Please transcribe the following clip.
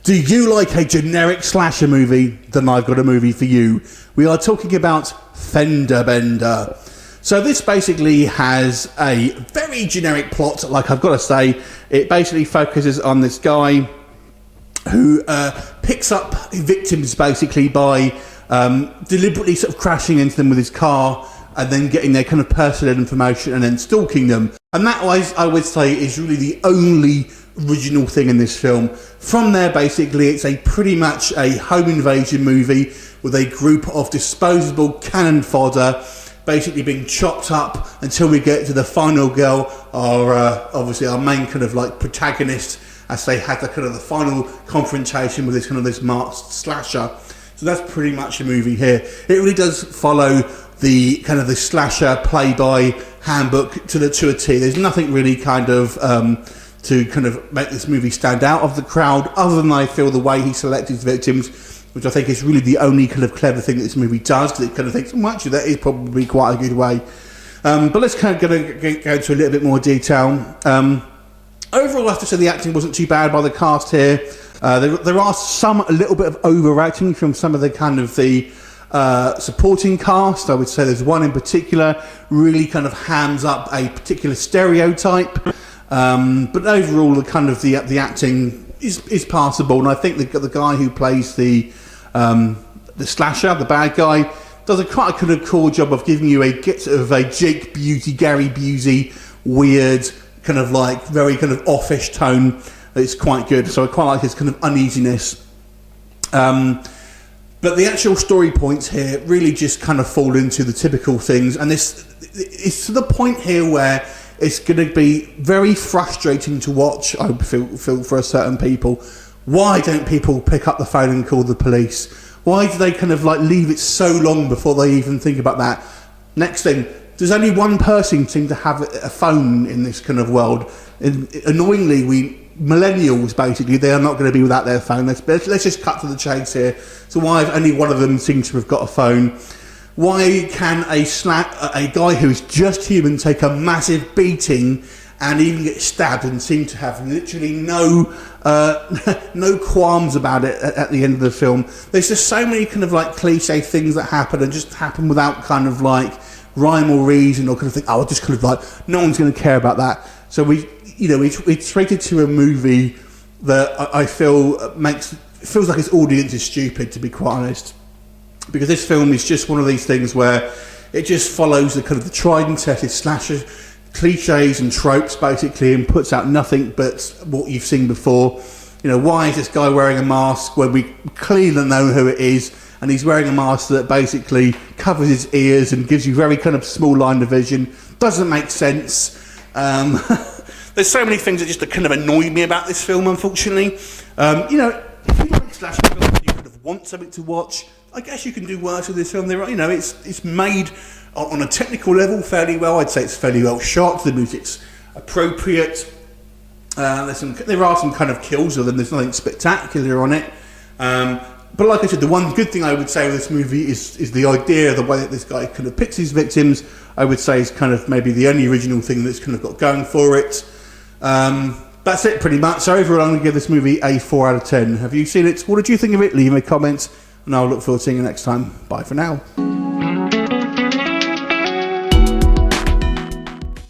Do you like a generic slasher movie? Then I've got a movie for you. We are talking about FENDER BENDER. So this basically has a very generic plot, like I've got to say. It basically focuses on this guy who picks up victims basically by deliberately sort of crashing into them with his car and then getting their kind of personal information and then stalking them. And that, I would say, is really the only original thing in this film. From there, basically, it's pretty much a home invasion movie with a group of disposable cannon fodder basically being chopped up until we get to the final girl, obviously our main kind of like protagonist, as they had the kind of the final confrontation with this masked slasher. So that's pretty much the movie here. It really does follow the kind of the slasher play-by handbook to a T. There's nothing really kind of to kind of make this movie stand out of the crowd, other than I feel the way he selects his victims, which I think is really the only kind of clever thing that this movie does, because it kind of thinks, well, actually, that is probably quite a good way. But let's kind of go into a little bit more detail. Overall, I have to say the acting wasn't too bad by the cast here. There are a little bit of overacting from some of the kind of the supporting cast. I would say there's one in particular really kind of hams up a particular stereotype. But overall, the kind of the acting is passable, and I think the guy who plays the slasher, the bad guy, does a quite a kind of cool job of giving you a Jake Busey, Gary Busey, weird kind of like very kind of offish tone. It's quite good, so I quite like his kind of uneasiness. But the actual story points here really just kind of fall into the typical things, and it's to the point here where it's going to be very frustrating to watch, I feel for certain people. Why don't people pick up the phone and call the police? Why do they kind of like leave it so long before they even think about that? Next thing, there's only one person seem to have a phone in this kind of world. And annoyingly, millennials, basically, they are not going to be without their phone. Let's just cut to the chase here. So why have only one of them seems to have got a phone? Why can a guy who is just human take a massive beating and even get stabbed and seem to have literally no qualms about it at the end of the film? There's just so many kind of like cliche things that happen and just happen without kind of like rhyme or reason, or kind of think, oh, just kind of like no one's going to care about that. So we treated to a movie that I feel feels like its audience is stupid, to be quite honest. Because this film is just one of these things where it just follows the kind of the tried and tested slasher cliches and tropes, basically, and puts out nothing but what you've seen before. You know, why is this guy wearing a mask when we clearly know who it is, and he's wearing a mask that basically covers his ears and gives you very kind of small line of vision? Doesn't make sense. There's so many things that just kind of annoy me about this film, unfortunately. If you like slasher films and you kind of want something to watch, I guess you can do worse with this film. It's made on a technical level fairly well. I'd say it's fairly well shot. The music's appropriate. There are some kind of kills, although there's nothing spectacular on it. But like I said, the one good thing I would say with this movie is the idea, the way that this guy kind of picks his victims. I would say is kind of maybe the only original thing that's kind of got going for it. That's it pretty much. So overall, I'm going to give this movie a 4 out of 10. Have you seen it? What did you think of it? Leave me a comment, and I'll look forward to seeing you next time. Bye for now.